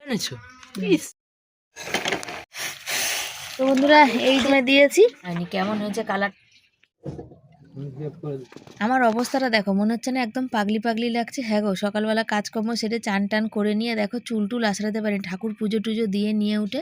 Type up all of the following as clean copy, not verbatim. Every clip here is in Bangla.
এনেছো? ইস, তো বন্ধুরা এই যে দিয়েছি কেমন হয়েছে কালার। আমার অবস্থাটা দেখো, মনে হচ্ছে না একদম পাগলি পাগলি লাগছে। হ্যাঁ গো, সকালবেলা কাজকর্ম সেরে চান টান করে নিয়ে দেখো চুল টুল আঁচড়াতে পারি, ঠাকুর পুজো টুজো দিয়ে নিয়ে উঠে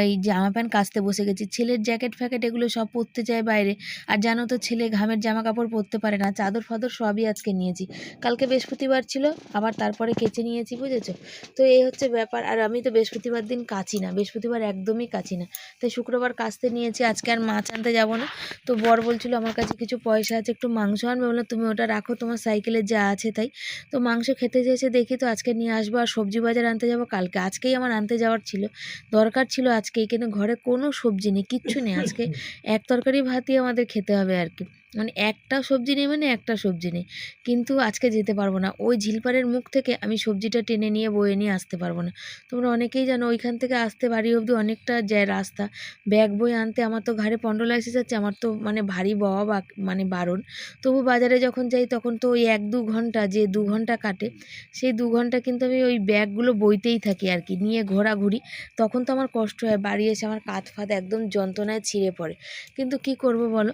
এই জামা প্যান্ট কাচতে বসে গেছি। ছেলের জ্যাকেট ফ্যাকেট এগুলো সব পরতে চায় বাইরে, আর জানো তো ছেলে ঘামের জামা কাপড় পরতে পারে না। চাদর ফাদর সবই আজকে নিয়েছি, কালকে বৃহস্পতিবার ছিল আবার তারপরে কেচে নিয়েছি, বুঝেছো? তো এই হচ্ছে ব্যাপার। আর আমি তো বৃহস্পতিবার দিন কাচি না, বৃহস্পতিবার একদমই কাচি না, তাই শুক্রবার কাচতে নিয়েছি। আজকে আর মাছ আনতে যাবো না। তো বর বলছিল আমার কাছে কিছু পয়সা আছে, একটু মাংস আনবে, বললাম তুমি ওটা রাখো, তোমার সাইকেলে যা আছে তাই। তো মাংস খেতে চেয়েছে, দেখি তো আজকে নিয়ে আসবো। আর সবজি বাজার আনতে যাবো কালকে, আজকেই আমার আনতে যাওয়ার ছিল, দরকার ছিল আজকেই, কিন্তু ঘরে কোনো সবজি নেই, কিচ্ছু নেই। আজকে এক তরকারি ভাতই আমাদের খেতে হবে আর কি, মানে একটা সবজি নেই, মানে একটা সবজি নেই। কিন্তু আজকে যেতে পারবো না, ওই ঝিলপাড়ের মুখ থেকে আমি সবজিটা টেনে নিয়ে বয়ে নিয়ে আসতে পারবো না। তোমরা অনেকেই জানো ওইখান থেকে আসতে বাড়ি অবধি অনেকটা যায় রাস্তা, ব্যাগ বই আনতে আমার তো ঘাড়ে পন্ডলাইসিস আছে, আমার তো মানে ভারী বওয়া বা মানে বারণ। তবু বাজারে যখন যাই তখন তো ওই 1-2 ঘন্টা, যে 2 ঘন্টা কাটে, সেই 2 ঘন্টা কিন্তু আমি ওই ব্যাগগুলো বইতেই থাকি আর কি, নিয়ে ঘোরাঘুরি। তখন তো আমার কষ্ট হয়, বাড়ি এসে আমার কাঁধ ফাঁদ একদম যন্ত্রণায় ছিঁড়ে পড়ে। কিন্তু কি করব বলো,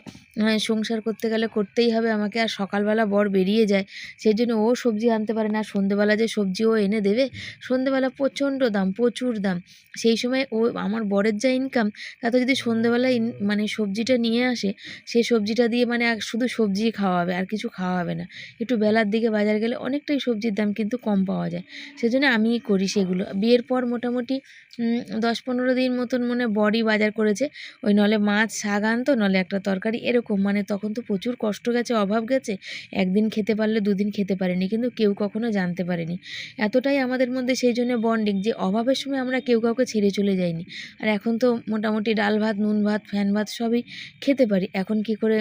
সংসার করতে গেলে করতেই হবে আমাকে। আর সকালবেলা বর বেরিয়ে যায়, সেই জন্য ও সবজি আনতে পারে না। সন্ধেবেলা যে সবজি ও এনে দেবে, সন্ধেবেলা প্রচণ্ড দাম, প্রচুর দাম। সেই সময় ও আমার বরের যা ইনকাম, তাতে যদি সন্ধেবেলায় মানে সবজিটা নিয়ে আসে, সেই সবজিটা দিয়ে মানে শুধু সবজি খাওয়া হবে, আর কিছু খাওয়া হবে না। একটু বেলার দিকে বাজার গেলে অনেকটাই সবজির দাম কিন্তু কম পাওয়া যায়, সেজন্য আমিই করি সেগুলো। বিয়ের পর মোটামুটি 10-15 দিন মতন মনে বরই বাজার করেছে। ওই নলে মাছ শাক আনতো, নলে একটা তরকারি, এরকম। মানে তখন তো প্রচুর কষ্ট গেছে, অভাব গেছে, একদিন খেতে পারলে দুদিন খেতে পারিনি, কিন্তু কেউ কখনো জানতে পারেনি। এতটাই আমাদের মধ্যে সেই জন্য বন্ডিং, যে অভাবের সময় আমরা কেউ কাউকে ছেড়ে চলে যাইনি। আর এখন তো মোটামুটি ডাল ভাত, নুন ভাত, ফ্যান ভাত সবই খেতে পারি, এখন কি করে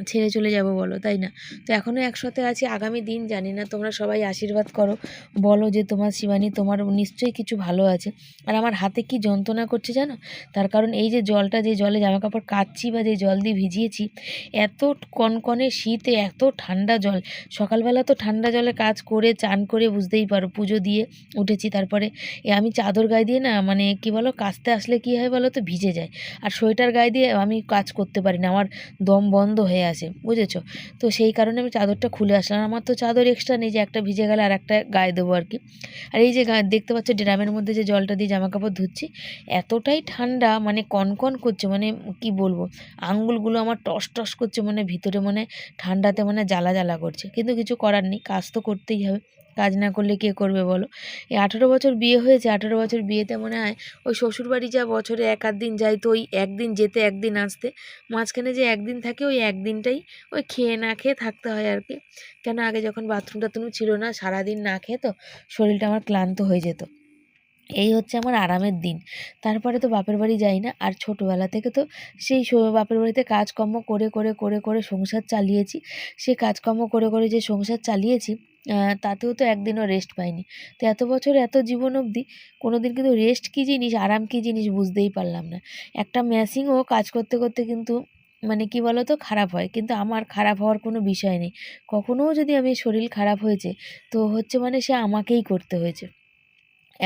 ছেড়ে চলে যাব বলো, তাই না? তো এখনও একসাথে আছি, আগামী দিন জানি না। তোমরা সবাই আশীর্বাদ করো, বলো যে তোমার শিবানী, তোমার নিশ্চয়ই কিছু ভালো আছে। আর আমার হাতে কি যন্ত্রণা করছে জানো, তার কারণ এই যে জলটা, যে জলে জামা কাপড় কাচ্ছি বা যে জল দিয়ে ভিজিয়েছি, এত কনকনে শীতে এত ঠান্ডা জল। সকালবেলা তো ঠান্ডা জলে কাজ করে চান করে বুঝতেই পারো পুজো দিয়ে উঠেছি, তারপরে আমি চাদর গায়ে দিয়ে না, মানে কি বলো, কাচতে আসলে কি হয় বলো তো, ভিজে যায়। আর সোয়েটার গায়ে দিয়ে আমি কাজ করতে পারি না, আমার দম বন্ধ হয়ে আসে, বুঝেছো? তো সেই কারণে আমি চাদরটা খুলে আসলাম। আমার তো চাদর এক্সট্রা নেই যে একটা ভিজে গেলে আর একটা গায়ে দেবো আর কি। আর এই যে দেখতে পাচ্ছ ড্রামের মধ্যে যে জলটা দিয়ে জামা কাপড় ধুচ্ছি, এতটাই ঠান্ডা, মানে কনকন করছে, মানে কি বলবো, আঙ্গুলগুলো আমার টস টস করছে, মানে ভিতরে মানে ঠান্ডাতে মানে জ্বালা জ্বালা করছে। কিন্তু কিছু করার নেই, কাজ তো করতেই হবে, কাজ না করলে কে করবে বলো? এই 18 বছর বিয়ে হয়েছে, 18 বছর বিয়েতে মনে হয় ওই শ্বশুরবাড়ি যা বছরে 1-8 দিন যাই, তো ওই একদিন যেতে একদিন আসতে, মাঝখানে যে একদিন থাকে ওই একদিনটাই ওই খেয়ে না খেয়ে থাকতে হয় আর কি। কেন, আগে যখন বাথরুম টাথরুম ছিল না, সারাদিন না খেয়ে তো শরীরটা আমার ক্লান্ত হয়ে যেত। এই হচ্ছে আমার আরামের দিন। তারপরে তো বাপের বাড়ি যাই না। আর ছোটোবেলা থেকে তো সেই বাপের বাড়িতে কাজকর্ম করে করে করে করে সংসার চালিয়েছি। সে কাজকর্ম করে করে যে সংসার চালিয়েছি, তাতেও তো একদিনও রেস্ট পাইনি। তো এত বছর এত জীবন অবধি কোনো দিন কিন্তু রেস্ট কী জিনিস, আরাম কী জিনিস বুঝতেই পারলাম না। একটা মেশিনও কাজ করতে করতে কিন্তু মানে কি বলো তো খারাপ হয়, কিন্তু আমার খারাপ হওয়ার কোনো বিষয় নেই। কখনও যদি আমি শরীর খারাপ হয়েছে, তো হচ্ছে মানে সে আমাকেই করতে হয়েছে।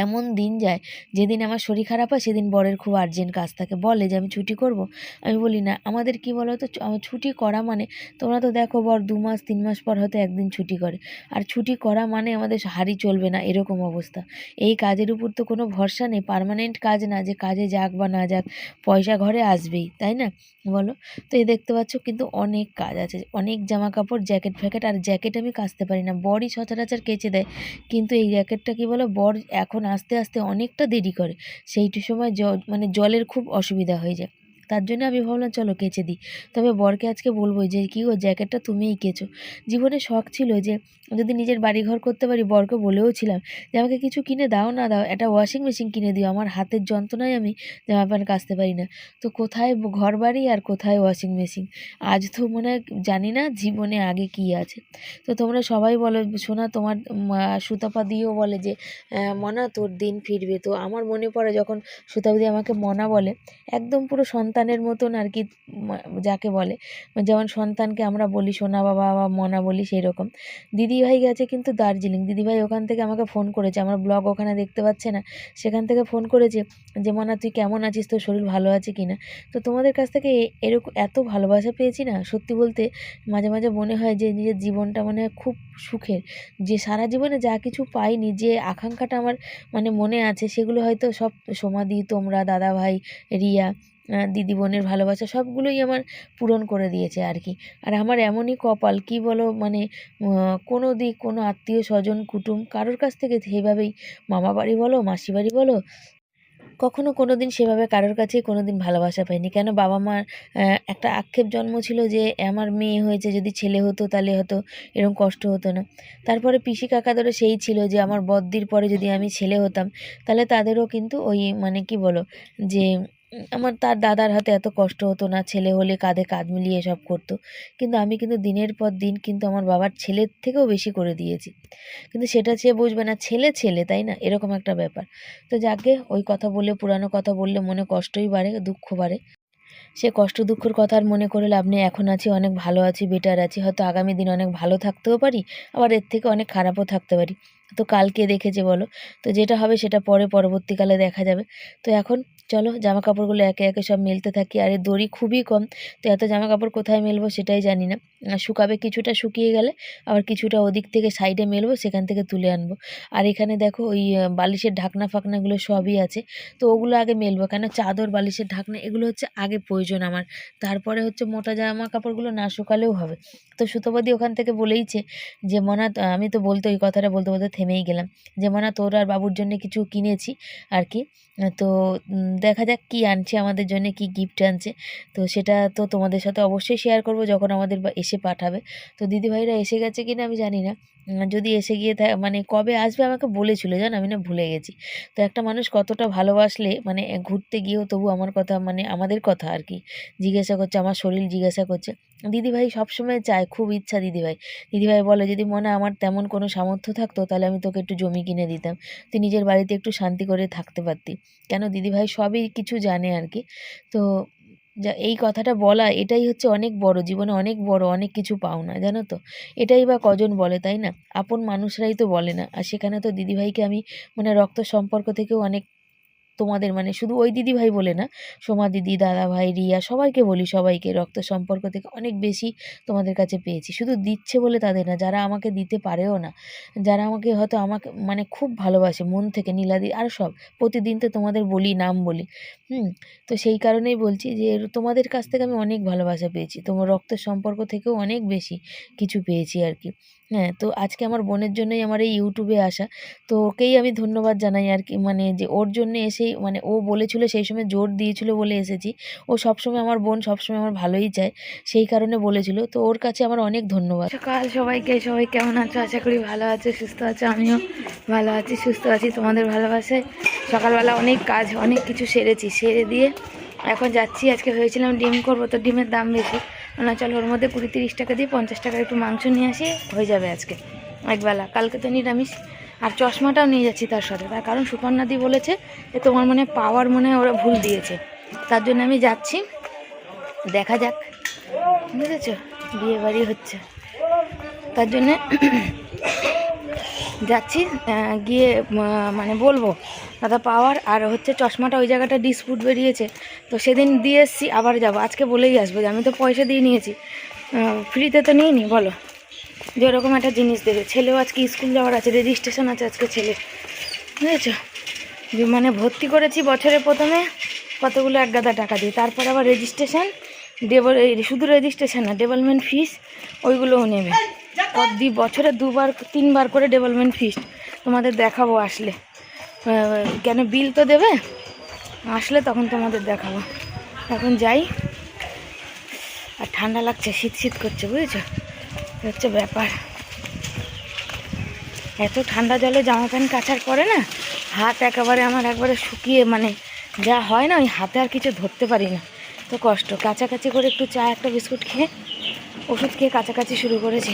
এমন দিন যায়, যেদিন আমার শরীর খারাপ হয় সেদিন বরের খুব আর্জেন্ট কাজ থাকে, বলে যে আমি ছুটি করব। আমি বলি না। আমাদের কি বলো তো, ছুটি করা মানে, তোমরা তো দেখো বর 2 মাস 3 মাস পর হয়তো একদিন ছুটি করে, আর ছুটি করা মানে আমাদের হাড়ি চলবে না, এরকম অবস্থা। এই কাজের উপর তো কোনো ভরসা নেই, পার্মানেন্ট কাজ না যে কাজে যাক বা না যাক পয়সা ঘরে আসবেই, তাই না বলো? তো এই দেখতে পাচ্ছ কিন্তু অনেক কাজ আছে, অনেক জামা কাপড়, জ্যাকেট ফ্যাকেট। আর জ্যাকেট আমি কাচতে পারি না, বরই সচরাচর কেচে দেয়। কিন্তু এই জ্যাকেটটা কি বলো, বর এখন আস্তে আস্তে অনেকটা দেরি করে, সেইটু সময় মানে জলের খুব অসুবিধা হয়ে যায়। তার জন্য আমি ভাবলাম চলো কেচে দিই। তবে বরকে আজকে বলবো যে কী গো, জ্যাকেটটা তুমিই কেচো। জীবনে শখ ছিল যে যদি নিজের বাড়িঘর করতে পারি, বরকে বলেও ছিলাম যে আমাকে কিছু কিনে দাও না দাও, একটা ওয়াশিং মেশিন কিনে দিও, আমার হাতের যন্ত্রণায় আমি জামা প্যান্ট কাচতে পারি না। তো কোথায় ঘর বাড়ি আর কোথায় ওয়াশিং মেশিন, আজ তো মনে হয় জানি না জীবনে আগে কী আছে। তো তোমরা সবাই বলো, শোনা তোমার সুতপা দিও বলে যে মনা তোর দিন ফিরবে। তো আমার মনে পড়ে যখন সুতপা দি আমাকে মনা বলে, একদম পুরো সন্তান সন্তানের মতন আর কি, যাকে বলে, যেমন সন্তানকে আমরা বলি সোনা বাবা বা মনা বলি, সেই রকম। দিদিভাই গেছে কিন্তু দার্জিলিং। দিদিভাই ওখান থেকে আমাকে ফোন করেছে, আমার ব্লগ ওখানে দেখতে পাচ্ছে না, সেখান থেকে ফোন করেছে যে মনা তুই কেমন আছিস, তোর শরীর ভালো আছে কি না। তো তোমাদের কাছ থেকে এরকম এত ভালোবাসা পেয়েছি না, সত্যি বলতে মাঝে মাঝে মনে হয় যে নিজের জীবনটা মানে খুব সুখের, যে সারা জীবনে যা কিছু পাইনি, যে আকাঙ্ক্ষাটা আমার মানে মনে আছে, সেগুলো হয়তো সব সমাধি, তোমরা, দাদাভাই, রিয়া, দিদি বোনের ভালোবাসা সবগুলোই আমার পূরণ করে দিয়েছে আর কি। আর আমার এমনই কপাল, কি বলো, মানে কোনো দিক, কোনো আত্মীয় স্বজন কুটুম কারোর কাছ থেকে সেভাবেই, মামা বাড়ি বলো, মাসি বাড়ি বলো, কখনো কোনো দিন সেভাবে কারোর কাছেই কোনো দিন ভালোবাসা পাইনি। কেন, বাবা মার একটা আক্ষেপ জন্ম ছিল যে আমার মেয়ে হয়েছে, যদি ছেলে হতো তাহলে হয়তো এরকম কষ্ট হতো না। তারপরে পিসি কাকাদেরও সেই ছিল যে আমার বদ্দির পরে যদি আমি ছেলে হতাম তাহলে তাদেরও কিন্তু ওই মানে কি বলো যে আমার তার দাদার হাতে এত কষ্ট হতো না, ছেলে হলে কাঁধে কাঁধ মিলিয়ে সব করতো। কিন্তু আমি কিন্তু দিনের পর দিন কিন্তু আমার বাবার ছেলের থেকেও বেশি করে দিয়েছি, কিন্তু সেটা সে বুঝবে না, ছেলে ছেলে, তাই না, এরকম একটা ব্যাপার। তো যাকে ওই কথা বলে, পুরানো কথা বললে মনে কষ্টই বাড়ে, দুঃখ বাড়ে। সে কষ্ট দুঃখের কথা আর মনে করে লাভ নেই। এখন আছি, অনেক ভালো আছি, বেটার আছি, হয়তো আগামী দিন অনেক ভালো থাকতেও পারি, আবার এর থেকে অনেক খারাপও থাকতে পারি। তো কাল কে দেখেছে বলো, তো যেটা হবে সেটা পরবর্তীকালে দেখা যাবে। তো এখন চলো জামা কাপড়গুলো একে একে সব মেলতে থাকি। আর এর দড়ি খুবই কম, তো এত জামা কাপড় কোথায় মেলবো সেটাই জানি না। শুকাবে, কিছুটা শুকিয়ে গেলে আবার কিছুটা ওদিক থেকে সাইডে মেলবো, সেখান থেকে তুলে আনবো। আর এখানে দেখো ওই বালিশের ঢাকনা ফাকনাগুলো সবই আছে, তো ওগুলো আগে মেলবো, কেন চাদর, বালিশের ঢাকনা এগুলো হচ্ছে আগে প্রয়োজন আমার। তারপরে হচ্ছে মোটা জামা কাপড়গুলো না শুকালেও হবে। তো সুতোবাদি ওখান থেকে বলেইছে যে মনা, আমি তো বলতে ওই কথাটা বলতে বলতে থেমেই গেলাম, যে মনা তোর আর বাবুর জন্য কিছু কিনেছি আর কি। তো দেখা যাক কি আনছে আমাদের জন্য, কি গিফট আনছে। তো সেটা তো তোমাদের সাথে অবশ্যই শেয়ার করব যখন আমাদের এসে পাঠাবে। তো দিদিভাইরা এসে গেছে কিনা আমি জানি না, যদি এসে গিয়ে মানে কবে আসবে আমাকে বলেছিল জানো, আমি না ভুলে গেছি। তো একটা মানুষ কতটা ভালোবাসলে মানে ঘুরতে গিয়েও তবু আমার কথা, মানে আমাদের কথা আর কি জিজ্ঞাসা করছে, আমার শরীর জিজ্ঞাসা করছে। দিদিভাই সবসময় চায়, খুব ইচ্ছা দিদিভাই বলে যদি মনে আমার তেমন কোনো সামর্থ্য থাকতো তাহলে আমি তোকে একটু জমি কিনে দিতাম, তুই নিজের বাড়িতে একটু শান্তি করে থাকতে পারতি। কেন, দিদিভাই সবই কিছু জানে আর কি। তো যা এই কথাটা বলা, এটাই হচ্ছে অনেক বড়, জীবনে অনেক বড়, অনেক কিছু পাওনা, জানো তো। এটাই বা কজন বলে, তাই না, আপন মানুষরাই তো বলে না। আর সেখানে তো দিদিভাইকে আমি মানে রক্ত সম্পর্ক থেকেও অনেক, তোমাদের মানে শুধু ওই দিদিভাই বলে না, সোমা দিদি, দাদা ভাই, রিয়া, সবাইকে বলি, সবাইকে রক্ত সম্পর্ক থেকে অনেক বেশি তোমাদের কাছে পেয়েছি। শুধু দিচ্ছে বলে তাদের না, যারা আমাকে দিতে পারেও না, যারা আমাকে হয়তো আমাকে মানে খুব ভালোবাসে মন থেকে, নীলাদি আর সব, প্রতিদিন তো তোমাদের বলি, নাম বলি। তো সেই কারণেই বলছি যে তোমাদের কাছ থেকে আমি অনেক ভালোবাসা পেয়েছি, তোমার রক্তের সম্পর্ক থেকেও অনেক বেশি কিছু পেয়েছি আর কি। হ্যাঁ, তো আজকে আমার বোনের জন্যই আমার এই ইউটিউবে আসা। তো ওকেই আমি ধন্যবাদ জানাই আর কি, মানে যে ওর জন্য এসেই, মানে ও বলেছিল সেই সময়, জোর দিয়েছিল বলে এসেছি। ও সবসময়, আমার বোন সবসময় আমার ভালোই চায়, সেই কারণে বলেছিল। তো ওর কাছে আমার অনেক ধন্যবাদ। সকাল সবাইকে, সবাই কেমন আছো, আশা করি ভালো আছো, সুস্থ আছো। আমিও ভালো আছি, সুস্থ আছি, তোমাদের ভালোবাসায়। সকালবেলা অনেক কাজ, অনেক কিছু সেরেছি, সেরে দিয়ে এখন যাচ্ছি। আজকে ভেবেছিলাম ডিম করবো, তো ডিমের দাম বেশি, না চলো ওর মধ্যে 20-30 টাকা দিয়ে 50 টাকার একটু মাংস নিয়ে আসি, হয়ে যাবে আজকে একবেলা। কালকে তো নিরামিষ। আর চশমাটাও নিয়ে যাচ্ছি তার সাথে, তার কারণ সুপর্ণাদি বলেছে যে তোমার মনে পাওয়ার মনে ওরা ভুল দিয়েছে, তার জন্য আমি যাচ্ছি, দেখা যাক, বুঝেছো, বিয়ে বাড়ি হচ্ছে তার জন্যে যাচ্ছি, গিয়ে মানে বলবো দাদা পাওয়ার আর হচ্ছে চশমাটা ওই জায়গাটা ডিসপুট বেরিয়েছে, তো সেদিন দিয়ে এসছি, আবার যাব, আজকে বলেই আসবো যে আমি তো পয়সা দিয়ে নিয়েছি, ফ্রিতে তো নিইনি বলো, যে ওরকম একটা জিনিস দেবে। ছেলেও আজকে স্কুল যাওয়ার আছে, রেজিস্ট্রেশন আছে আজকে ছেলে, বুঝেছো, যে মানে ভর্তি করেছি বছরে প্রথমে কতগুলো এক গাদা টাকা দিয়ে, তারপর আবার রেজিস্ট্রেশন, শুধু রেজিস্ট্রেশন না, ডেভেলপমেন্ট ফিস ওইগুলোও নেবে, বছরে 2-3 বার করে ডেভেলপমেন্ট ফিস তোমাদের দেখাবো আসলে, কেন বিল তো দেবে, আসলে তখন তোমাদের দেখাবো। এখন যাই, আর ঠান্ডা লাগছে, শীত শীত করছে, বুঝেছো, হচ্ছে ব্যাপার। এত ঠান্ডা জলে জামা প্যান্ট কাচার পরে না হাত একেবারে আমার একবারে শুকিয়ে, মানে যা হয় না, ওই হাতে আর কিছু ধরতে পারি না, তো কষ্ট। কাছাকাছি করে একটু চা একটা বিস্কুট খেয়ে, ওষুধ খেয়ে কাছাকাছি শুরু করেছি,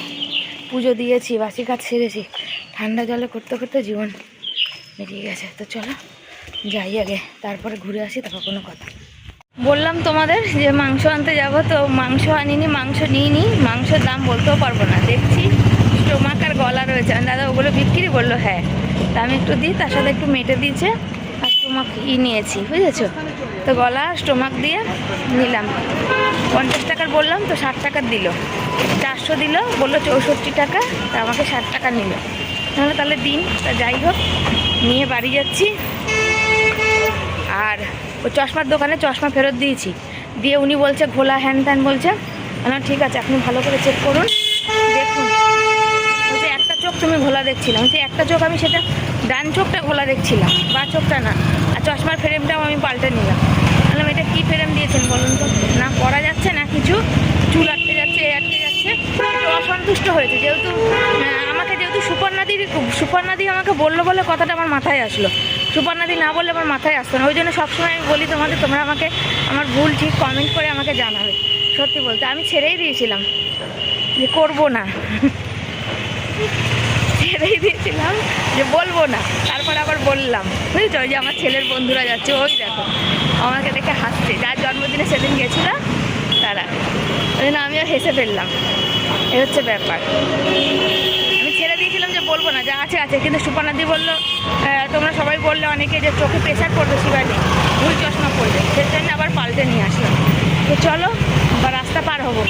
পুজো দিয়েছি, বাসি কাজ সেরেছি, ঠান্ডা জলে করতে করতে জীবন বেরিয়ে গেছে। তো চলো যাই আগে, তারপরে ঘুরে আসি, তারপর কোনো কথা। বললাম তোমাদের যে মাংস আনতে যাব, তো মাংস আনিনি, মাংস নিইনি, মাংসের দাম বলতেও পারবো না। দেখছি স্টোমাক আর গলা রয়েছে, দাদা ওগুলো বিক্রি বললো হ্যাঁ, তা আমি একটু দিই, তার সাথে একটু মেটে দিয়েছে আর স্টোমাক নিয়েছি, বুঝেছো? তো গলা স্টোমাক দিয়ে নিলাম। 50 টাকার বললাম তো 60 টাকার দিল, 400 দিল, বললো 64 টাকা, তা আমাকে 60 টাকা নিল। তাহলে দিন, তা যাই হোক নিয়ে বাড়ি যাচ্ছি। আর ওই চশমার দোকানে চশমা ফেরত দিয়েছি, দিয়ে উনি বলছে ঘোলা হ্যান ত্যান বলছে। না ঠিক আছে, আপনি ভালো করে চেক করুন, দেখুন। বলছে একটা চোখ তুমি ঘোলা দেখছিলাম, বলছি একটা চোখ আমি সেটা ডান চোখটা ঘোলা দেখছিলাম, বা চোখটা না, আর চশমার ফ্রেমটাও আমি পাল্টে নিলাম। বললাম এটা কী ফ্রেম দিয়েছেন বলুন তো? না পড়া যাচ্ছে না কিছু, চুল আটকে যাচ্ছে, আটকে যাচ্ছে। একটু অসন্তুষ্ট হয়েছে, যেহেতু সুপর্ণাদি আমাকে বললো বলে কথাটা আমার মাথায় আসলো। সুপর্ণাদি না বললে আমার মাথায় আসতো না। ওই জন্য সবসময় আমি বলি তোমাদের, তোমরা আমাকে আমার ভুল ঠিক কমেন্ট করে আমাকে জানাবে। সত্যি বলতে আমি ছেড়েই দিয়েছিলাম যে করবো না, ছেড়েই দিয়েছিলাম যে বলবো না। তারপরে আবার বললাম, বুঝেছো? ওই যে আমার ছেলের বন্ধুরা যাচ্ছে, ওই দেখো আমাকে দেখে হাসছে, যার জন্মদিনে সেদিন গেছিল তারা, ওই জন্য আমিও হেসে ফেললাম। এই হচ্ছে ব্যাপার, আমি ছেড়ে দিয়েছিলাম যে বলবো না, যা আছে আছে। কিন্তু সুপর্ণাদি বললো, তোমরা সবাই বললে অনেকে যে চোখে প্রেশার পড়বে, শিবানী ভুল চশমা পড়বে, সেই জন্য আবার পাল্টে নিয়ে আসলাম। তো চলো বা রাস্তা পার হবো।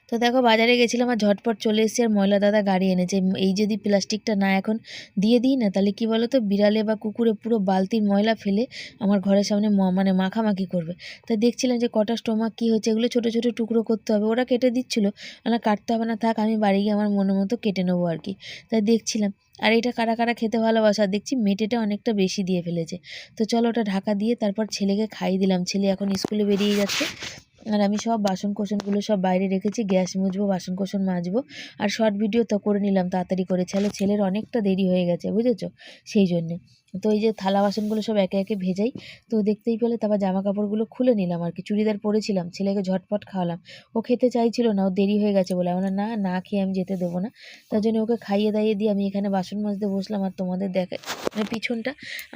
তো দেখো বাজারে গেছিলাম আর ঝটপট চলে এসেছি, আর ময়লা দাদা গাড়ি এনেছে। এই যদি প্লাস্টিকটা না এখন দিয়ে দিই না, তাহলে কি বলো তো, বিড়ালে বা কুকুরে পুরো বালতির ময়লা ফেলে আমার ঘরের সামনে মানে মাখামাখি করবে। তাই দেখছিলাম যে কটা স্টোমাক কী হচ্ছে, এগুলো ছোটো ছোটো টুকরো করতে হবে। ওরা কেটে দিচ্ছিলো, না কাটতে হবে না, থাক আমি বাড়ি গিয়ে আমার মনের মতো কেটে নেবো আর কি। তাই দেখছিলাম। আর এটা কারা কারা খেতে ভালোবাসা, দেখছি মেটেটা অনেকটা বেশি দিয়ে ফেলেছে। তো চলো ওটা ঢাকা দিয়ে তারপর ছেলেকে খাইয়ে দিলাম। ছেলে এখন স্কুলে বেরিয়ে যাচ্ছে, আর আমি সব বাসন কোসনগুলো সব বাইরে রেখেছি, গ্যাস মুছবো, বাসন কোসন মাজবো। আর শর্ট ভিডিও তো করে নিলাম তাড়াতাড়ি করে, ছেলের অনেকটা দেরি হয়ে গেছে, বুঝেছো? সেই জন্যে। তো এই যে থালা বাসনগুলো সব একে একে ভেজাই। তো দেখতেই পেলে, তারপর জামা কাপড়গুলো খুলে নিলাম আর কি, চুড়িদার পরেছিলাম, ছেলেকে ঝটপট খাওয়ালাম। ও খেতে চাইছিল না, ও দেরি হয়ে গেছে বলে। আমরা না খেয়ে আমি যেতে দেবো না, তার জন্য ওকে খাইয়ে দাইয়ে দিয়ে আমি এখানে বাসন মাজতে বসলাম। আর তোমাদের দেখে মানে পিছনটা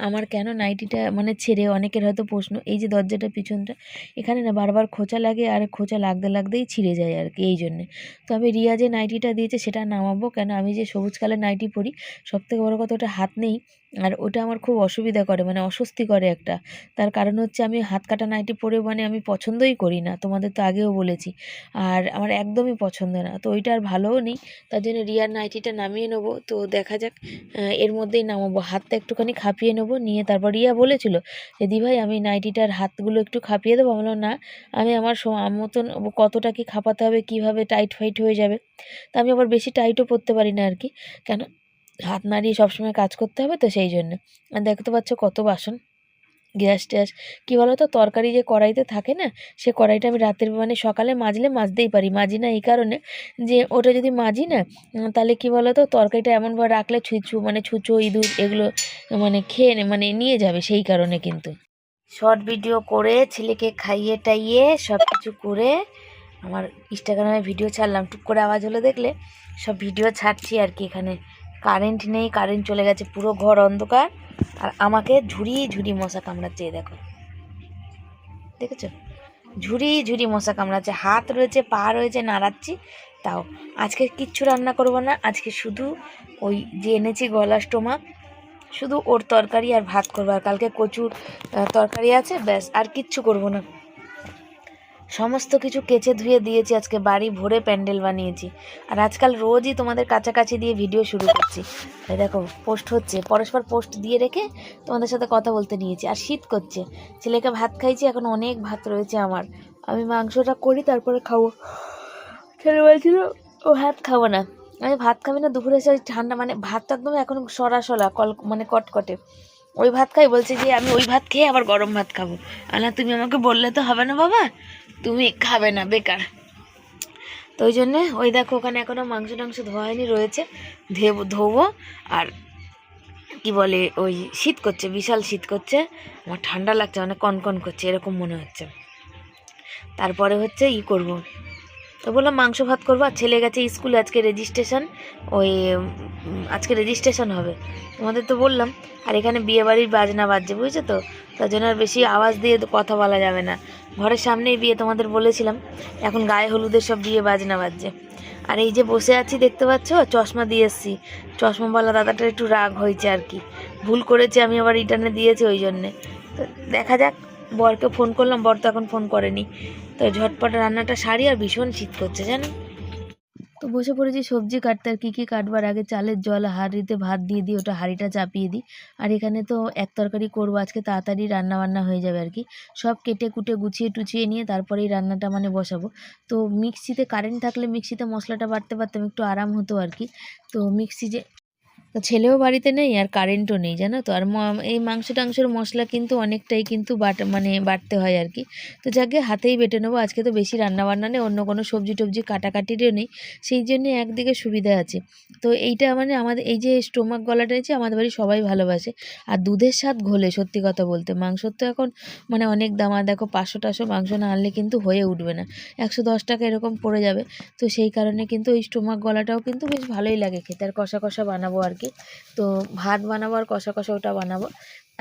আমার কেন নাইটিটা মানে ছেড়ে, অনেকের হয়তো প্রশ্ন, এই যে দরজাটা পিছনটা, এখানে না বারবার খোঁচা লাগে, আর খোঁচা লাগতেই ছিঁড়ে যায় আর কি, এই জন্যে। তো আমি রিয়া যে নাইটিটা দিয়েছে সেটা নামাবো, কেন আমি যে সবুজ কালার নাইটি পরি, সবথেকে বড় কথা ওটা হাত নেই, আর ওটা আমার খুব অসুবিধা করে, মানে অস্বস্তি করে একটা। তার কারণ হচ্ছে আমি হাত কাটা নাইটি পরে মানে আমি পছন্দই করি না, তোমাদের তো আগেও বলেছি, আর আমার একদমই পছন্দ না। তো ওইটা আর ভালোও নেই, তার জন্য রিয়ার নাইটিটা নামিয়ে নেবো। তো দেখা যাক, এর মধ্যেই নামাবো, হাতটা একটুখানি খাপিয়ে নেবো, নিয়ে তারপর রিয়া বলেছিল যে দিভাই আমি নাইটিটার হাতগুলো একটু খাপিয়ে দেবো। বললো না, আমি আমার মতন কতটা কি খাপাতে হবে, কীভাবে টাইট ফাইট হয়ে যাবে। তা আমি আবার বেশি টাইটও পরতে পারি না আর কি, কেন হাত নাড়িয়ে সবসময় কাজ করতে হবে, তো সেই জন্য। আর দেখতে পাচ্ছ কত বাসন, গ্যাস ট্যাস, কী বলো তো, তরকারি যে কড়াইতে থাকে না, সে কড়াইটা আমি রাতের মানে সকালে মাজতেই পারি, মাজি না এই কারণে যে ওটা যদি মাজি না, তাহলে কী বলো তো, তরকারিটা এমনভাবে রাখলে ছুঁচো ইঁদুর এগুলো মানে খেয়ে মানে নিয়ে যাবে, সেই কারণে। কিন্তু শর্ট ভিডিও করে ছেলেকে খাইয়ে টাইয়ে সব কিছু করে আমার ইনস্টাগ্রামে ভিডিও ছাড়লাম। টুক করে আওয়াজ হলো দেখলে, সব ভিডিও ছাড়ছি আর কি। এখানে কারেন্ট নেই, কারেন্ট চলে গেছে, পুরো ঘর অন্ধকার, আর আমাকে ঝুড়ি মশা কামড়াচ্ছে, দেখো দেখেছো, ঝুড়ি মশা কামড়াচ্ছে, হাত রয়েছে, পা রয়েছে, নাড়াচ্ছি তাও। আজকে কিচ্ছু রান্না করবো না, আজকে শুধু ওই যে এনেছি গলা স্টোমাক, শুধু ওর তরকারি আর ভাত করবো। আর কালকে কচুর তরকারি আছে, ব্যাস, আর কিচ্ছু করবো না। সমস্ত কিছু কেচে ধুয়ে দিয়েছি, আজকে বাড়ি ভরে প্যান্ডেল বানিয়েছি। আর আজকাল রোজই তোমাদের কাছাকাছি দিয়ে ভিডিও শুরু করছি। এই দেখো পোস্ট হচ্ছে, পরস্পর পোস্ট দিয়ে রেখে তোমাদের সাথে কথা বলতে নিয়েছি। আর শীত করছে, ছেলেকে ভাত খাইছি, এখন অনেক ভাত রয়েছে আমার, আমি মাংসটা করি তারপরে খাবো। ছেলে বলছিল ও ভাত খাবো না, আমি ভাত খাবি না, দুপুরে এসে ঠান্ডা মানে ভাতটা একদম এখন সরা মানে কটকটে, ওই ভাত খাই, বলছে যে আমি ওই ভাত খেয়ে আবার গরম ভাত খাবো। না তুমি আমাকে বললে তো হবে না বাবা, তুমি খাবে না, বেকার। তো ওই জন্যে ওই দেখো ওখানে এখনও মাংস টাংস ধোয়া হয়নি, রয়েছে, ধোবো। আর কি বলে, ওই শীত করছে, বিশাল শীত করছে, আমার ঠান্ডা লাগছে, মানে কনকন করছে এরকম মনে হচ্ছে। তারপরে হচ্ছে করব, তো বললাম মাংস ভাত করবো, আর ছেলে গেছে স্কুলে, আজকে রেজিস্ট্রেশন, ওই আজকে রেজিস্ট্রেশন হবে তোমাদের তো বললাম। আর এখানে বিয়েবাড়ির বাজনা বাজছে বুঝছো তো, তার জন্য আর বেশি আওয়াজ দিয়ে তো কথা বলা যাবে না। ঘরের সামনেই বিয়ে তোমাদের বলেছিলাম, এখন গায়ে হলুদের সব বিয়ে বাজনা বাজছে। আর এই যে বসে আছি দেখতে পাচ্ছ, চশমা দিয়ে এসছি, চশমাওয়ালা দাদাটার একটু রাগ হয়েছে আর কি, ভুল করেছে, আমি আবার রিটার্নে দিয়েছি ওই জন্যে। তো দেখা যাক, বরকে ফোন করলাম, বর তো এখন ফোন করেনি। তো ঝটপট রান্নাটা সারি, আর ভীষণ শীত করছে জানো। তো বসে পড়েছি সবজি কাটতে, আর কী কী কাটবার আগে চালের জল হাঁড়িতে ভাত দিয়ে দিই, ওটা হাঁড়িটা চাপিয়ে দিই। আর এখানে তো এক তরকারি করবো আজকে, তাড়াতাড়ি রান্না বান্না হয়ে যাবে আর কি। সব কেটে কুটে গুছিয়ে টুচিয়ে নিয়ে তারপরেই রান্নাটা মানে বসাবো। তো মিক্সিতে কারেন্ট থাকলে মিক্সিতে মশলাটা বাটতে পারতাম, একটু আরাম হতো আর কি। তো মিক্সি যে, তো ছেলেও বাড়িতে নেই আর কারেন্টও নেই জানো তো। আর এই মাংস টাংসের মশলা কিন্তু অনেকটাই কিন্তু বাটতে হয় আর কি। তো যাকে হাতেই বেটে নেবো, আজকে তো বেশি রান্নাবান্না নেই, অন্য কোনো সবজি টবজি কাটাকাটিরও নেই, সেই জন্যে একদিকে সুবিধা আছে। তো এইটা মানে আমাদের এই যে স্টোমাক গলাটা আছে, আমাদের বাড়ি সবাই ভালোবাসে। আর দুধের স্বাদ ঘোলে, সত্যি কথা বলতে মাংসর তো এখন মানে অনেক দাম। আর দেখো 500-টাশো মাংস না আনলে কিন্তু হয়ে উঠবে না, 110 টাকা এরকম পড়ে যাবে। তো সেই কারণে কিন্তু ওই স্টোমাক গলাটাও কিন্তু বেশ ভালোই লাগে খেতে। আর কষা কষা বানাবো আর কি। তো ভাত বানাবো আর কষা কষা ওটা বানাবো,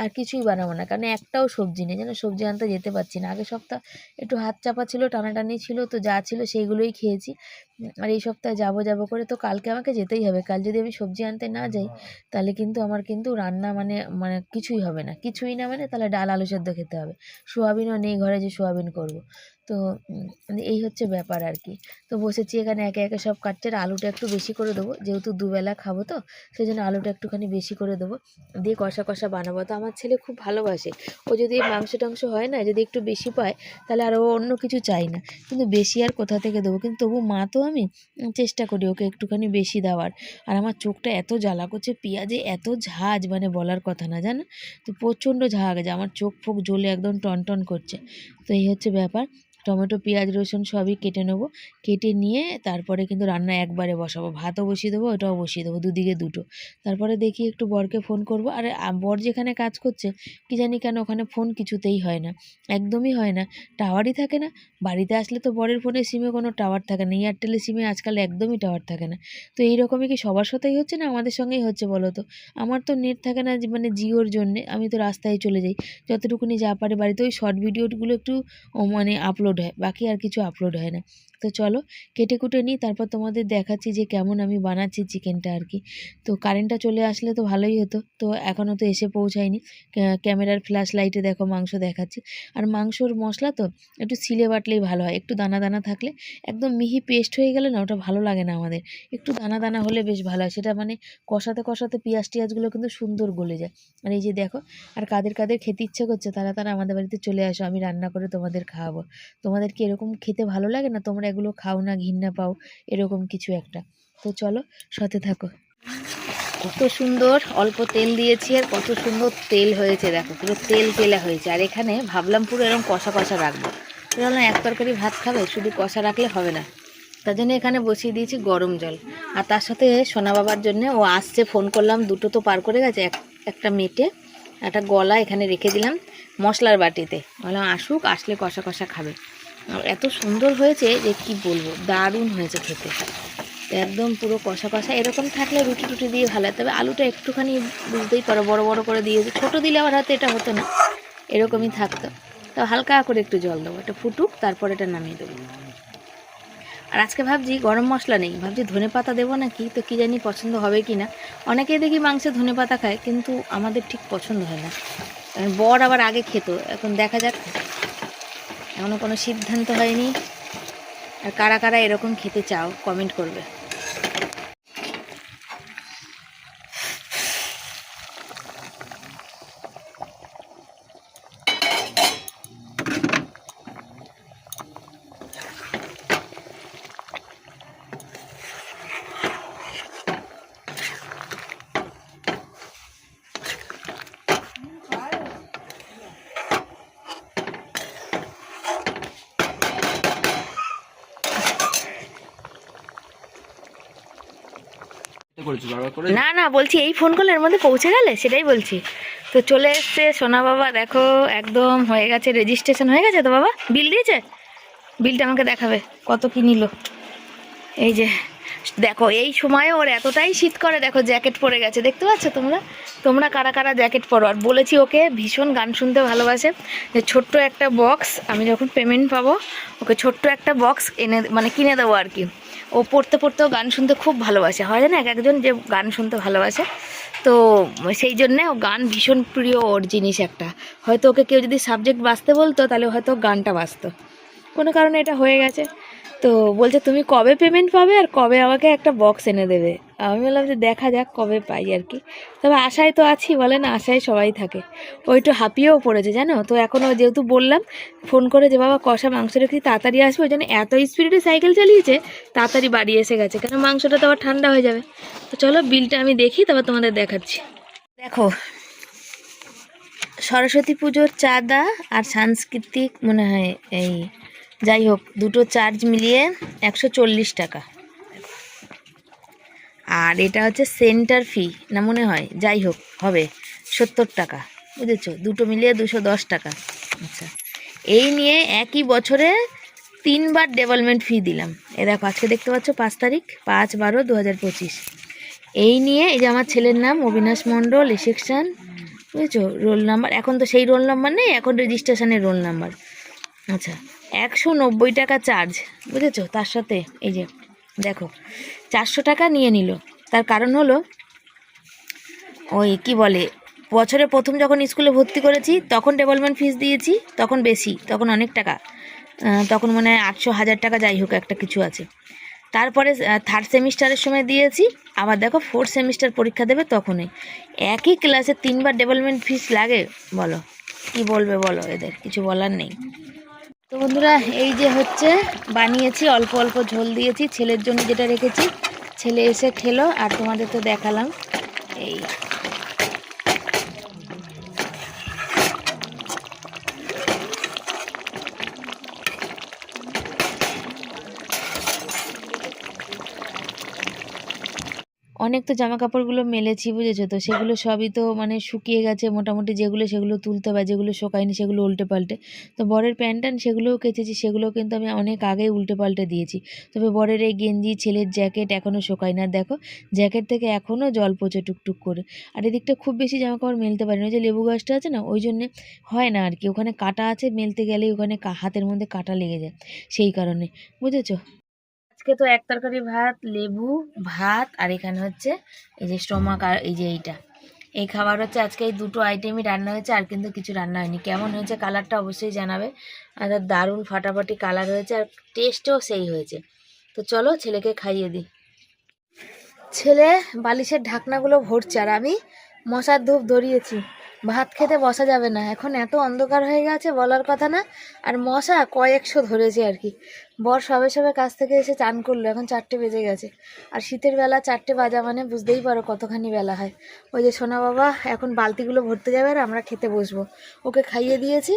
আর কিছুই বানাবো না, কারণ একটাও সবজি নেই যেন, সবজি আনতে যেতে পারছি না। আগের সপ্তাহ একটু হাত চাপা ছিল, টানাটানি ছিল, তো যা ছিল সেইগুলোই খেয়েছি। আর এই সপ্তাহে যাবো করে, তো কালকে আমাকে যেতেই হবে। কাল যদি আমি সবজি আনতে না যাই, তাহলে কিন্তু আমার কিন্তু রান্না মানে মানে কিছুই হবে না, কিছুই না মানে তাহলে ডাল আলু সেদ্ধ খেতে হবে। সোয়াবিনও নেই ঘরে যে সোয়াবিন করব। তো এই হচ্ছে ব্যাপার আর কি। তো বসেছি এখানে একে একে সব কাটছে, আর আলুটা একটু বেশি করে দেবো, যেহেতু দুবেলা খাবো, তো সেই জন্য আলুটা একটুখানি বেশি করে দেবো, দিয়ে কষা কষা বানাবো। তো আমার ছেলে খুব ভালোবাসে, ও যদি মাংস টাংস হয় না, যদি একটু বেশি পায়, তাহলে আর ও অন্য কিছু চাই না, কিন্তু বেশি আর কোথা থেকে দেবো। কিন্তু তবু মা তো আমি চেষ্টা করি ওকে একটুখানি বেশি দেওয়ার। আর আমার চোখটা এত জ্বালা করছে, পেঁয়াজে এত ঝাঁজ মানে বলার কথা না জানো, তো প্রচণ্ড ঝাঁজ, আমার চোখ ফোক জ্বলে একদম টনটন করছে। তো এই হচ্ছে ব্যাপার। টমেটো পেঁয়াজ রসুন সবই কেটে নেবো, কেটে নিয়ে তারপরে কিন্তু রান্না একবারে বসাবো, ভাতও বসিয়ে দেবো, ওটাও বসিয়ে দেবো, দুদিকে দুটো। তারপরে দেখি একটু বরকে ফোন করবো। আর বর যেখানে কাজ করছে, কি জানি কেন ওখানে ফোন কিছুতেই হয় না, একদমই হয় না, টাওয়ারই থাকে না। বাড়িতে আসলে তো বরের ফোনে সিমে কোনো টাওয়ার থাকে না, এয়ারটেলের সিমে আজকাল একদমই টাওয়ার থাকে না। তো এইরকমই কি সবার সাথেই হচ্ছে না আমাদের সঙ্গেই হচ্ছে বলো তো? আমার তো নেট থাকে না মানে জিওর জন্যে, আমি তো রাস্তায় চলে যাই, যতটুকুনি যা পারে বাড়িতে ওই শর্ট ভিডিওগুলো একটু মানে আপলোড হয়, বাকি আর কিছু আপলোড হয় না। তো চলো কেটে কুটে নিই, তারপর তোমাদের দেখাচ্ছি যে কেমন আমি বানাচ্ছি চিকেনটা আর কি। তো কারেন্টটা চলে আসলে তো ভালোই হতো, তো এখনও তো এসে পৌঁছায়নি। ক্যামেরার ফ্ল্যাশ লাইটে দেখো মাংস দেখাচ্ছি। আর মাংসর মশলা তো একটু সিলে বাটলেই ভালো হয়, একটু দানা দানা থাকলে, একদম মিহি পেস্ট হয়ে গেলে না ওটা ভালো লাগে না আমাদের, একটু দানা দানা হলে বেশ ভালো হয়। সেটা মানে কষাতে কষাতে পেঁয়াজ টিয়াজগুলো কিন্তু সুন্দর গলে যায়। আর এই যে দেখো, আর কাদের কাদের খেতে ইচ্ছে করছে তারা তারা আমাদের বাড়িতে চলে আসো, আমি রান্না করে তোমাদের খাওয়াবো। তোমাদের কি এরকম খেতে ভালো লাগে না? তোমরা এগুলো খাও না, ঘৃণা পাও, এরকম কিছু একটা? তো চলো সাথে থাকো। কত সুন্দর অল্প তেল দিয়েছি, আর কত সুন্দর তেল হয়েছে দেখো, পুরো তেল তেলা হয়েছে। আর এখানে ভাবলাম পুরো এরকম কষা কষা রাখবো, বললাম এক তরকারি ভাত খাবে, শুধু কষা রাখলে হবে না, তার জন্য এখানে বসিয়ে দিয়েছি গরম জল। আর তার সাথে সোনা বাবার জন্য ও আসছে, ফোন করলাম, দুটো তো পার করে গেছে, একটা মেটে একটা গলা এখানে রেখে দিলাম মশলার বাটিতে, বললাম আসুক, আসলে কষা কষা খাবে। আর এত সুন্দর হয়েছে যে কি বলবো, দারুণ হয়েছে খেতে, একদম পুরো কষা কষা। এরকম থাকলে রুটি টুটি দিয়ে ভালো, তবে আলুটা একটুখানি বুঝতেই পারো বড় বড় করে দিয়েছে, ছোটো দিলে আমার হাতে এটা হতো না, এরকমই থাকতো। তো হালকা করে একটু জল দেবো, এটা ফুটুক, তারপর এটা নামিয়ে দেবো। আর আজকে ভাবছি গরম মশলা নেই, ভাবছি ধনে পাতা দেবো নাকি, তো কী জানি পছন্দ হবে কি না। অনেকেই দেখি মাংসে ধনে পাতা খায়, কিন্তু আমাদের ঠিক পছন্দ হয় না। বর আবার আগে খেত, এখন দেখা যাক, এখনও কোনো সিদ্ধান্ত হয়নি। আর কারা কারা এরকম খেতে চাও কমেন্ট করবে। না না বলছি এই ফোন কলের মধ্যে পৌঁছে গেলে সেটাই বলছি। তো চলে এসছে সোনা বাবা, দেখো একদম হয়ে গেছে, রেজিস্ট্রেশন হয়ে গেছে তো বাবা, বিল দিয়েছে? বিলটা আমাকে দেখাবে কত কি নিল। এই যে দেখো, এই সময় ওর এতটাই শীত করে, দেখো জ্যাকেট পরে গেছে, দেখতে পাচ্ছ তোমরা? তোমরা কারা কারা জ্যাকেট পরো? আর বলেছি ওকে ভীষণ গান শুনতে ভালোবাসে, যে ছোট্ট একটা বক্স আমি যখন পেমেন্ট পাবো ওকে ছোট্ট একটা বক্স এনে মানে কিনে দেবো আর কি। ও পড়তে পড়তেও গান শুনতে খুব ভালোবাসে, হয় না এক একজন যে গান শুনতে ভালোবাসে, তো সেই জন্যে ও গান ভীষণ প্রিয় ওর জিনিস একটা। হয়তো ওকে কেউ যদি সাবজেক্ট বাঁচতে বলতো তাহলে হয়তো গানটা বাঁচতো, কোনো কারণে এটা হয়ে গেছে। তো বলছে তুমি কবে পেমেন্ট পাবে আর কবে আমাকে একটা বক্স এনে দেবে। আমি বললাম যে দেখা যাক কবে পাই আর কি, তবে আশায় তো আছি, বলে না আশায় সবাই থাকে। ও একটু হাঁপিয়েও পড়েছে জানো তো, এখনও যেহেতু বললাম ফোন করে যে বাবা কষা মাংস রেখে তাড়াতাড়ি আসবে, ওই জন্য এত স্পিডে সাইকেল চালিয়েছে, তাড়াতাড়ি বাড়ি এসে গেছে, কেন মাংসটা তো আবার ঠান্ডা হয়ে যাবে। তো চলো বিলটা আমি দেখি, তারপর তোমাদের দেখাচ্ছি। দেখো, সরস্বতী পুজোর চাঁদা আর সাংস্কৃতিক মনে হয় এই যাই হোক দুটো চার্জ মিলিয়ে 140 টাকা। আর এটা হচ্ছে সেন্টার ফি না মনে হয়, যাই হোক হবে 70 টাকা, বুঝেছো? দুটো মিলিয়ে 210 টাকা। আচ্ছা, এই নিয়ে একই বছরে 3বার ডেভেলপমেন্ট ফি দিলাম। এ দেখো আজকে দেখতে পাচ্ছ 5 তারিখ, 5/12/2025। এই নিয়ে এই যে আমার ছেলের নাম অবিনাশ মণ্ডল, সেকশন, বুঝেছো? রোল নাম্বার এখন তো সেই রোল নাম্বার নেই, এখন রেজিস্ট্রেশনের রোল নাম্বার। আচ্ছা, 190 টাকা চার্জ, বুঝেছো? তার সাথে এই যে দেখো 400 টাকা নিয়ে নিল। তার কারণ হলো ওই কি বলে, বছরে প্রথম যখন স্কুলে ভর্তি করেছি তখন ডেভেলপমেন্ট ফিস দিয়েছি, তখন বেশি, তখন অনেক টাকা, তখন মনে হয় 800 1000 টাকা, যাই হোক একটা কিছু আছে। তারপরে থার্ড সেমিস্টারের সময় দিয়েছি, আবার দেখো ফোর্থ সেমিস্টার পরীক্ষা দেবে তখনই একই ক্লাসে 3বার ডেভেলপমেন্ট ফিস লাগে। বলো কি বলবে, বলো, এদের কিছু বলার নেই। তো বন্ধুরা এই যে হচ্ছে বানিয়েছি, অল্প অল্প ঝোল দিয়েছি, ছেলের জন্য যেটা রেখেছি, ছেলে এসে খেলো, আর তোমাদের তো দেখালাম। এই অনেক তো জামা কাপড়গুলো মেলেছি, বুঝেছো তো, সেগুলো সবই তো মানে শুকিয়ে গেছে মোটামুটি, যেগুলো সেগুলো তুলতে হবে, যেগুলো শোকায়নি সেগুলো উল্টে পাল্টে। তো বরের প্যান্ট ট্যান্ট সেগুলোও কেচেছি, সেগুলো কিন্তু আমি অনেক আগেই উল্টে পাল্টে দিয়েছি। তবে বরের এই গেঞ্জি, ছেলের জ্যাকেট এখনও শোকায় না, দেখো জ্যাকেট থেকে এখনও জল পড়ছে টুকটুক করে। আর এদিকটা খুব বেশি জামা কাপড় মেলতে পারি না, ওই যে লেবু গাছটা আছে না, ওই জন্যে হয় না আর কি, ওখানে কাটা আছে, মেলতে গেলেই ওখানে হাতের মধ্যে কাটা লেগে যায়, সেই কারণে, বুঝেছো? আজকে তো এক তরকারি ভাত, লেবু, ভাত, আর এখানে হচ্ছে এই যে স্টোমাক, আর এই যে এইটা, এই খাবার হচ্ছে আজকে, এই দুটো আইটেমই রান্না হয়েছে, আর কিন্তু কিছু রান্না হয়নি। কেমন হয়েছে কালারটা অবশ্যই জানাবে। আর দারুণ ফাটাফাটি কালার হয়েছে, আর টেস্টও সেই হয়েছে। তো চলো ছেলেকে খাইয়ে দিই। ছেলে বালিশের ঢাকনাগুলো ভরছে, আর আমি মশার ধূপ ধরিয়েছি। ভাত খেতে বসা যাবে না, এখন এত অন্ধকার হয়ে গেছে বলার কথা না, আর মশা কয়েকশো ধরেছে আর কি। বর সবে সবে কাছ থেকে এসে চান করলো, এখন 4টে বেজে গেছে। আর শীতের বেলা 4টে বাজা মানে বুঝতেই পারো কতখানি বেলা হয়। ওই যে সোনা বাবা এখন বালতিগুলো ভরতে যাবে, আর আমরা খেতে বসবো। ওকে খাইয়ে দিয়েছি,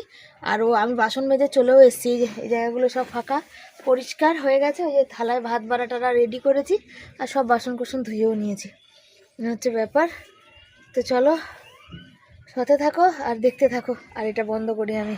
আর আমি বাসন মেজে চলেও এসেছি। এই জায়গাগুলো সব ফাঁকা পরিষ্কার হয়ে গেছে, ওই যে থালায় ভাত বাড়াটারা রেডি করেছি, আর সব বাসন কুসন ধুয়েও নিয়েছি। হচ্ছে ব্যাপার। তো চলো সাথে থাকো আর দেখতে থাকো, আর এটা বন্ধ করি আমি।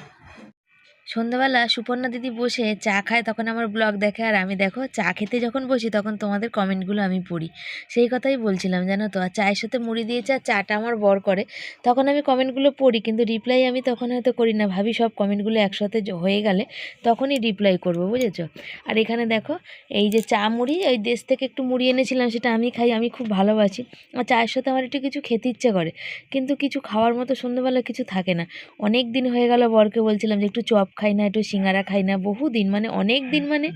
সন্ধ্যাবেলা সুপর্ণা দিদি বসে চা খায়, তখন আমার ব্লগ দেখে, আর আমি দেখো চা খেতে যখন বসি তখন তোমাদের কমেন্টগুলো আমি পড়ি, সেই কথাই বলছিলাম জানো তো। আর চায়ের সাথে মুড়ি দিয়েছে, আর চাটা আমার বর করে, তখন আমি কমেন্টগুলো পড়ি, কিন্তু রিপ্লাই আমি তখন হয়তো করি না, ভাবি সব কমেন্টগুলো একসাথে হয়ে গেলে তখনই রিপ্লাই করবো, বুঝেছো? আর এখানে দেখো এই যে চা মুড়ি, ওই দেশ থেকে একটু মুড়ি এনেছিলাম, সেটা আমি খাই, আমি খুব ভালোবাসি। আর চায়ের সাথে আমার একটু কিছু খেতে ইচ্ছে করে, কিন্তু কিছু খাওয়ার মতো সন্ধ্যাবেলা কিছু থাকে না। অনেক দিন হয়ে গেল, বরকে বলছিলাম যে একটু চপ খাই না, একটু সিঙ্গারা খাই না, বহুদিন মানে অনেক দিন, মানে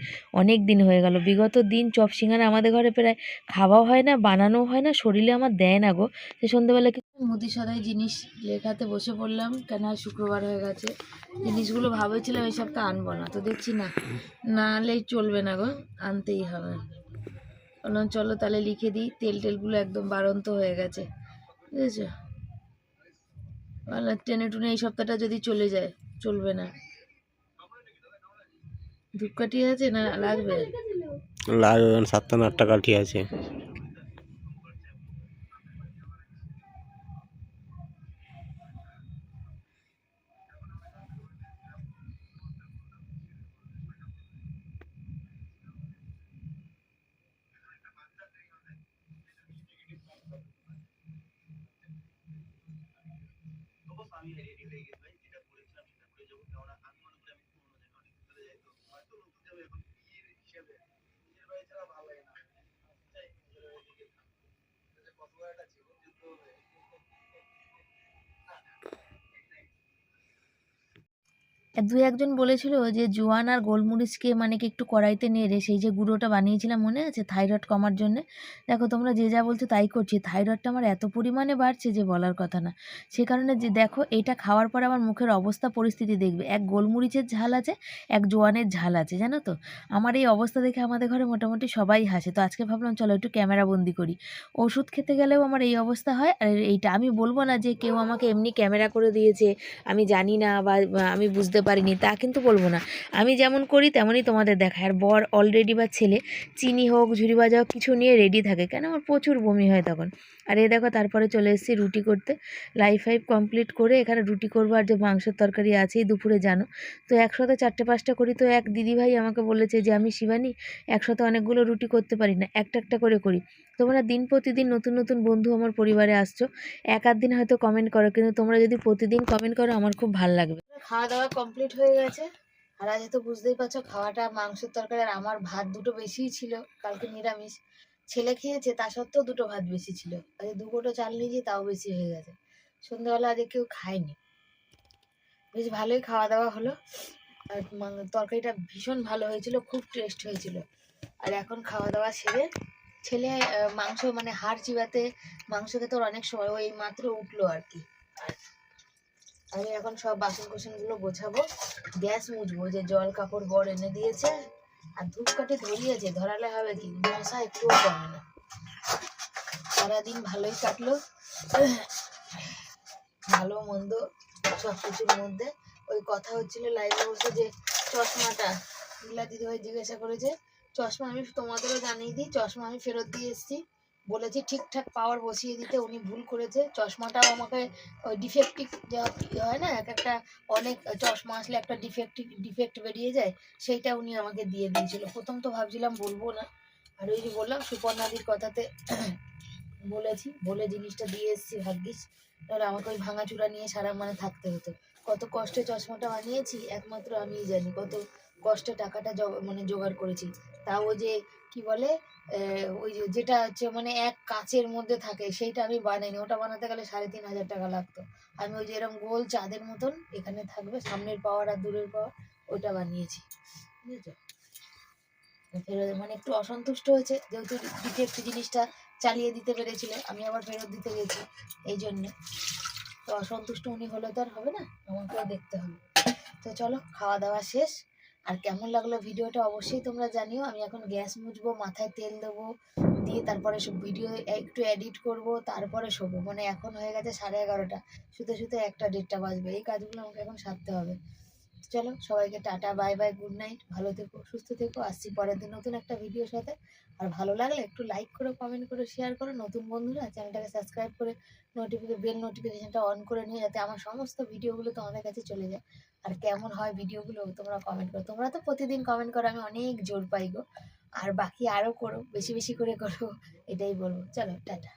অনেক দিন হয়ে গেল, বিগত দিন চপ সিঙ্গারা আমাদের ঘরে প্রায় খাওয়াও হয় না, বানানোও হয় না, শরীরে আমার দেয় না গো। সে সন্ধ্যেবেলা কিছু মুদি সদাই জিনিস লেখাতে বসে পড়লাম, কেন আর শুক্রবার হয়ে গেছে, জিনিসগুলো ভাবেছিলাম এই সপ্তাহ আনবো না, তো দেখছি না, না আনলেই চলবে না গো, আনতেই হবে। বললাম চলো তাহলে লিখে দিই, তেল টেলগুলো একদম বাড়ন্ত হয়ে গেছে, বুঝেছো? টেনে টুনে এই সপ্তাহটা যদি চলে যায়, চলবে না। ধূপকাঠি আছে না লাগবে? লাগবে 7 না 8টা কাঠি আছে। দু একজন বলেছিল যে জোয়ান আর গোলমরিচকে মানে কি একটু কড়াইতে নেড়ে সেই যে গুঁড়োটা বানিয়েছিলাম মনে আছে থাইরয়েড কমার জন্যে। দেখো তোমরা যে যা বলছো তাই করছি, থাইরয়েডটা আমার এত পরিমাণে বাড়ছে যে বলার কথা না। সে কারণে যে দেখো এটা খাওয়ার পরে আমার মুখের অবস্থা পরিস্থিতি দেখবে, এক গোলমরিচের ঝাল আছে, এক জোয়ানের ঝাল আছে, জানো তো। আমার এই অবস্থা দেখে আমাদের ঘরে মোটামুটি সবাই হাসে। তো আজকে ভাবলাম চলো একটু ক্যামেরা বন্দি করি। ওষুধ খেতে গেলেও আমার এই অবস্থা হয়। আর এইটা আমি বলবো না যে কেউ আমাকে এমনি ক্যামেরা করে দিয়েছে, আমি জানি না বা আমি বুঝতে পারিনি, তা কিন্তু বলবো না। আমি যেমন করি তেমনই তোমাদের দেখায়। আর বর অলরেডি বা ছেলে চিনি হোক ঝুরি ভাজা হোক কিছু নিয়ে রেডি থাকে, কেন আমার প্রচুর বমি হয় তখন। আর এই দেখো তারপরে চলে এসেছি রুটি করতে। লাইফ ফাইভ কমপ্লিট করে এখানে রুটি করবো, আর যে মাংসের তরকারি আছেই দুপুরে জানো। তো একসাথে 4-5টা করি। তো এক দিদিভাই আমাকে বলেছে যে আমি শিবানী একসাথে অনেকগুলো রুটি করতে পারি না, একটা একটা করে করি। তোমরা দিন প্রতিদিন নতুন নতুন বন্ধু আমার পরিবারে আসছো, এক আধ দিন হয়তো কমেন্ট করো, কিন্তু তোমরা যদি প্রতিদিন কমেন্ট করো আমার খুব ভালো লাগবে। খাওয়া দাওয়া কমপ্লিট হয়ে গেছে। আর আজ তো বুঝতেই পারছো খাওয়াটা মাংসের তরকারি, আর আমার ভাত দুটো বেশিই ছিল, কালকে নিরামিষ। ছেলে খেয়েছে তা সত্ত্বেও দুটো ভাত বেশি ছিল। আজ 2 কোটো চাল নিয়েছি তাও বেশি হয়ে গেছে। সন্ধ্যাবেলা আজ কেউ খায়নি। বেশ ভালোই খাওয়া দাওয়া হলো। আর তরকারিটা ভীষণ ভালো হয়েছিল, খুব টেস্ট হয়েছিল। আর এখন খাওয়া দাওয়া সেরে ছেলে মাংস মানে হাড় চিবাতে মাংস খেতে ওর অনেক সময়, ওই মাত্র উঠলো আর কি। আমি এখন সব বাসন কোসনগুলো গোছাবো, গ্যাস মুছবো, যে জল কাপড় বর এনে দিয়েছে। আর ধূপকাঠি ধরিয়েছে, ধরালে হবে কি, মশা একটুও কমে না। সারাদিন ভালোই কাটলো, ভালো মন্দ সব কিছুর মধ্যে। ওই কথা হচ্ছিল লাইভে বসে যে চশমাটা নীলা দিদিভাই জিজ্ঞাসা করেছে, চশমা আমি তোমাদেরও জানিয়ে দিই, চশমা আমি ফেরত দিয়ে এসেছি। বলেছি ঠিকঠাক পাওয়ার বসিয়ে দিতে, উনি ভুল করেছে। চশমাটাও আমাকে ওই ডিফেক্টিভ যা হয় না, এক একটা অনেক চশমা আসলে একটা ডিফেক্ট বেরিয়ে যায়, সেইটা উনি আমাকে দিয়ে দিয়েছিল। প্রথম তো ভাবছিলাম বলবো না, আর ওই যে বললাম সুপর্ণাদির কথাতে বলেছি, বলে জিনিসটা দিয়ে এসেছি। ভাগ্যিস, তাহলে আমাকে ওই ভাঙাচুরা নিয়ে সারা মানে থাকতে হতো। কত কষ্টে চশমাটা বানিয়েছি একমাত্র আমিই জানি, কত কষ্টে টাকাটা মানে জোগাড় করেছি। তাও যে কি বলে ওই যেটা হচ্ছে মানে এক কাচের মধ্যে থাকে, সেইটা আমি বানাইনি। ওটা বানাতে গেলে 3,500 টাকা লাগতো। আমি ওই যে এরকম গোল চাঁদের মতন এখানে থাকবে, সামনের পাওয়ার আর দূরের পাওয়ার, ওটা বানিয়েছি, বুঝেছো। মানে একটু অসন্তুষ্ট হয়েছে, যেহেতু ডিফেক্ট জিনিসটা চালিয়ে দিতে পেরেছিল, আমি আবার ফেরত দিতে গেছি, এই জন্যে তো অসন্তুষ্ট উনি হলে তো আর হবে না, আমাকেও দেখতে হবে। তো চলো খাওয়া দাওয়া শেষ। আর কেমন লাগলো ভিডিওটা অবশ্যই তোমরা জানিও। আমি এখন গ্যাস মুছবো, মাথায় তেল দেবো, দিয়ে তারপরে সব ভিডিও একটু এডিট করব, তারপরে শোবো। মানে এখন হয়ে গেছে 11:30, শুতে শুতে 1-1:30 বাজবে। এই কাজগুলো আমাকে এখন সারতে হবে। চলো সবাইকে tata, bye bye, good night, ভালো থেকো, সুস্থ থেকো। আসছি পরের দিন নতুন একটা ভিডিওর সাথে। আর ভালো লাগলে একটু লাইক করো, কমেন্ট করো, শেয়ার করো। নতুন বন্ধুরা চ্যানেলটাকে সাবস্ক্রাইব করে বেল নোটিফিকেশনটা অন করে নিয়ে, যাতে আমার সমস্ত ভিডিওগুলো তোমাদের কাছে চলে যায়। আর কেমন হয় ভিডিওগুলো তোমরা কমেন্ট করো। তোমরা তো প্রতিদিন কমেন্ট করো, আমি অনেক জোর পাই গো। আর বাকি আরও করো, বেশি বেশি করে করো, এটাই বলবো। চলো টাটা।